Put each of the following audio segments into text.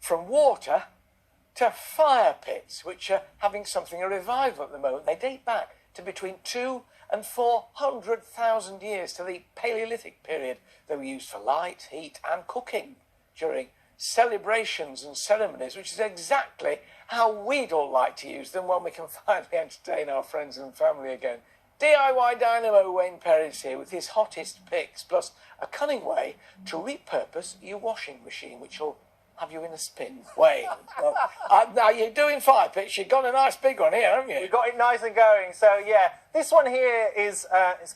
from water to fire pits, which are having something of a revival at the moment. They date back to between 200,000 and 400,000 years, to the Paleolithic period. They were used for light, heat and cooking during celebrations and ceremonies, which is exactly how we'd all like to use them when we can finally entertain our friends and family again. DIY Dynamo Wayne Perrey's here with his hottest picks, plus a cunning way to repurpose your washing machine, which will have you in a spin. Wayne, well, now you're doing fire pits. You've got a nice big one here, haven't you? We've got it nice and going. So yeah, this one here is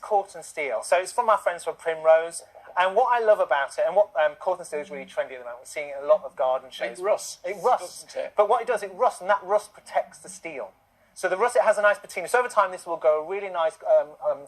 Corten steel. So it's from our friends from Primrose. And what I love about it, and what Corten steel is really trendy at the moment, we're seeing it in a lot of garden shows. It rusts. It rusts. Doesn't it? But what it does, it rusts, and that rust protects the steel. So the rust, it has a nice patina. So over time, this will go really nice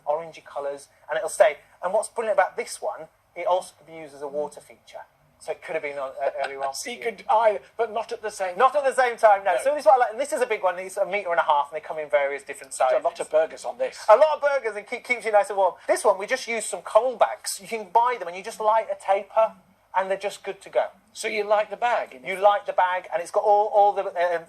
orangey colours, and it'll stay. And what's brilliant about this one, it also could be used as a water feature. So it could have been on earlier on. So you could either, but not at the same time. Not at the same time, no. So this is what I like. And this is a big one. It's 1.5 meters, and they come in various different sizes. A lot of burgers on this. A lot of burgers, and keeps you nice and warm. This one, we just use some coal bags. You can buy them, and you just light a taper, and they're just good to go. So you like the bag? You light the bag, and it's got all the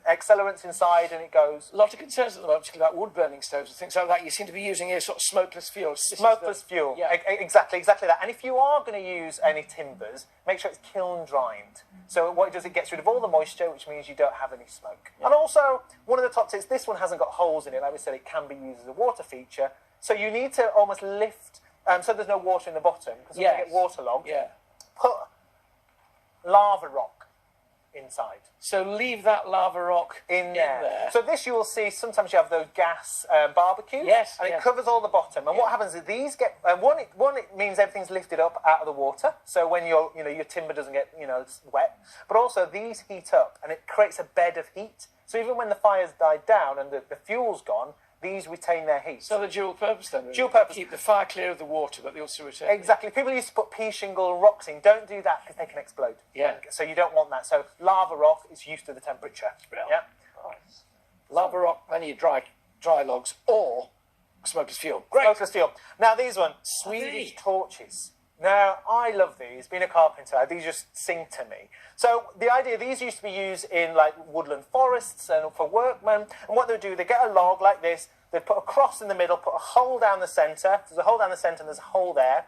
accelerants inside, and it goes. A lot of concerns at the moment, particularly about wood-burning stoves and things like that. You seem to be using here sort of smokeless fuel. Smokeless fuel, yeah. Exactly that. And if you are going to use any timbers, make sure it's kiln-dried. So what it does, it gets rid of all the moisture, which means you don't have any smoke. Yeah. And also, one of the top tips, this one hasn't got holes in it. Like we said, it can be used as a water feature. So you need to almost lift, so there's no water in the bottom, because you get waterlogged. Yeah. Put lava rock inside. So leave that lava rock in there. So this, you will see, sometimes you have those gas barbecues. Yes. And it covers all the bottom. And what happens is these get, one, it means everything's lifted up out of the water. So when your timber doesn't get, wet. But also these heat up, and it creates a bed of heat. So even when the fire's died down and the fuel's gone, these retain their heat. So the dual purpose then? Really. Dual purpose. Keep the fire clear of the water, but they also retain. Exactly. People used to put pea shingle and rocks in. Don't do that because they can explode. Yeah. So you don't want that. So lava rock is used to the temperature. Brilliant. Yeah. Nice. Lava rock, then you dry logs, or smokeless fuel. Great. Smokeless fuel. Now these ones, Swedish torches. Now, I love these. Being a carpenter, these just sing to me. So the idea, these used to be used in like woodland forests and for workmen. And what they would do, they get a log like this, they put a cross in the middle, put a hole down the centre. There's a hole down the centre and there's a hole there.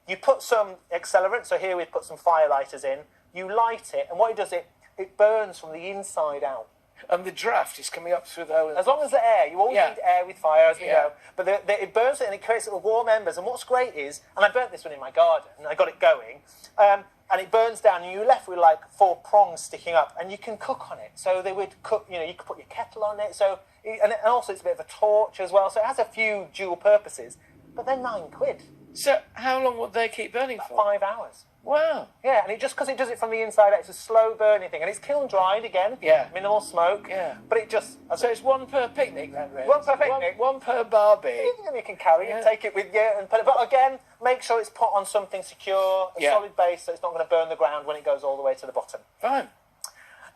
You put some accelerant, so here we put some fire lighters in. You light it, and what it does, it burns from the inside out. And the draft is coming up through the hole. As long as the air, you always need air with fire, as we know. But it burns it and it creates little warm embers. And what's great is, and I burnt this one in my garden, and I got it going, and it burns down, and you're left with like 4 prongs sticking up, and you can cook on it. So they would cook, you could put your kettle on it. So, and also it's a bit of a torch as well. So it has a few dual purposes. But they're £9. So how long would they keep burning for? 5 hours. Wow. Yeah, and because it does it from the inside out, it's a slow burning thing. And it's kiln dried again. Yeah. Minimal smoke. Yeah. But it just... So it's one per picnic then, really? One per picnic. One per barbie. You can carry it, take it with you, and put it... But again, make sure it's put on something secure, a solid base, so it's not going to burn the ground when it goes all the way to the bottom. Fine.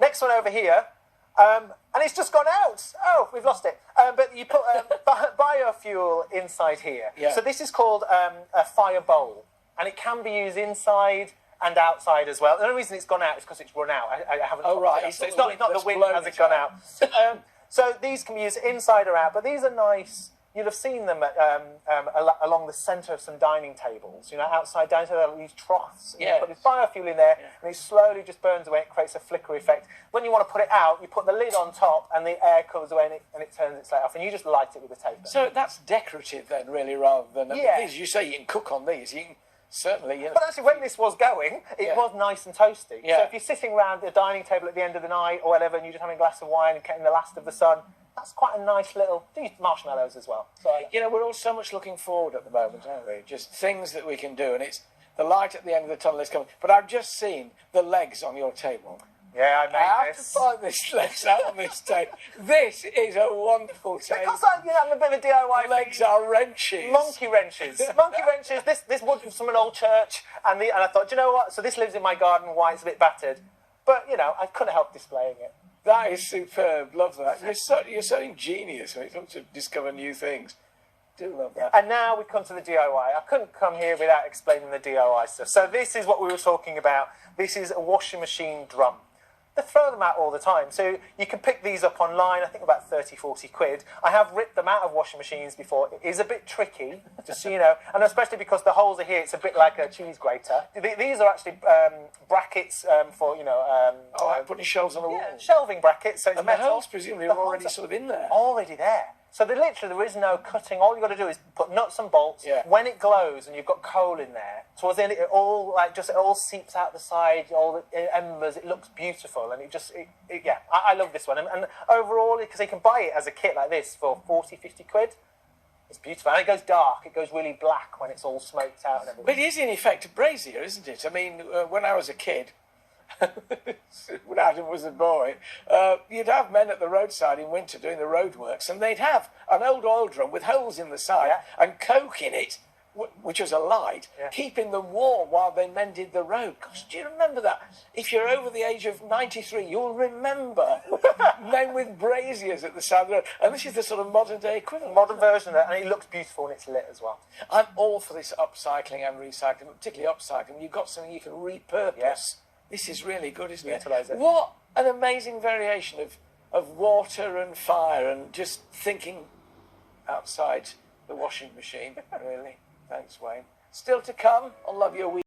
Next one over here, and it's just gone out. Oh, we've lost it. But you put biofuel inside here. Yeah. So this is called a fire bowl. And it can be used inside and outside as well. The only reason it's gone out is because it's run out. I haven't. Oh right, it's not the wind hasn't gone out. So these can be used inside or out, but these are nice. You'll have seen them along the centre of some dining tables. Outside dining tables, these troughs. And you put this biofuel in there, and it slowly just burns away. It creates a flicker effect. When you want to put it out, you put the lid on top, and the air covers away, and it turns its light off, and you just light it with a taper. So that's decorative then, really, rather than these. You say you can cook on these. You can. Certainly, But actually, when this was going, it was nice and toasty. Yeah. So if you're sitting around the dining table at the end of the night or whatever, and you're just having a glass of wine and getting the last of the sun, that's quite a nice little... Do marshmallows as well. So, we're all so much looking forward at the moment, aren't we? Just things that we can do, and it's the light at the end of the tunnel is coming. But I've just seen the legs on your table. Yeah, I made this. I have to find this legs out on this table. This is a wonderful table. Because I'm a bit of a DIY. The legs are wrenches. Monkey wrenches. Monkey wrenches. This wood was from an old church, and I thought, do you know what? So this lives in my garden. Why it's a bit battered, but I couldn't help displaying it. That is superb. Love that. You're so ingenious when it comes to discover new things. Do love that. And now we come to the DIY. I couldn't come here without explaining the DIY stuff. So this is what we were talking about. This is a washing machine drum. they throw them out all the time. So you can pick these up online, I think about 30, 40 quid. I have ripped them out of washing machines before. It is a bit tricky, just so you know, and especially because the holes are here, it's a bit like a cheese grater. These are actually brackets for, you know... putting shelves on the wall. Shelving brackets, so it's and metal. the holes presumably are already sort of in there. Already there. So there is no cutting. All you've got to do is put nuts and bolts. Yeah. When it glows and you've got coal in there, towards the end it all seeps out the side, all the embers. It looks beautiful, and I love this one. And overall, because you can buy it as a kit like this for 40, 50 quid. It's beautiful, and it goes dark. It goes really black when it's all smoked out and everything. But it is in effect a brazier, isn't it? I mean, when I was a kid, when Adam was a boy, you'd have men at the roadside in winter doing the roadworks, and they'd have an old oil drum with holes in the side and coke in it, which was a light, keeping them warm while they mended the road. Gosh, do you remember that? If you're over the age of 93, you'll remember men with braziers at the side of the road. And this is the sort of modern-day equivalent. Modern version of it, and it looks beautiful and it's lit as well. I'm all for this upcycling and recycling, but particularly upcycling. You've got something you can repurpose. Yes. This is really good, isn't it? Utilise it. What an amazing variation of water and fire and just thinking outside the washing machine, really. Thanks, Wayne. Still to come on Love Your Weekend.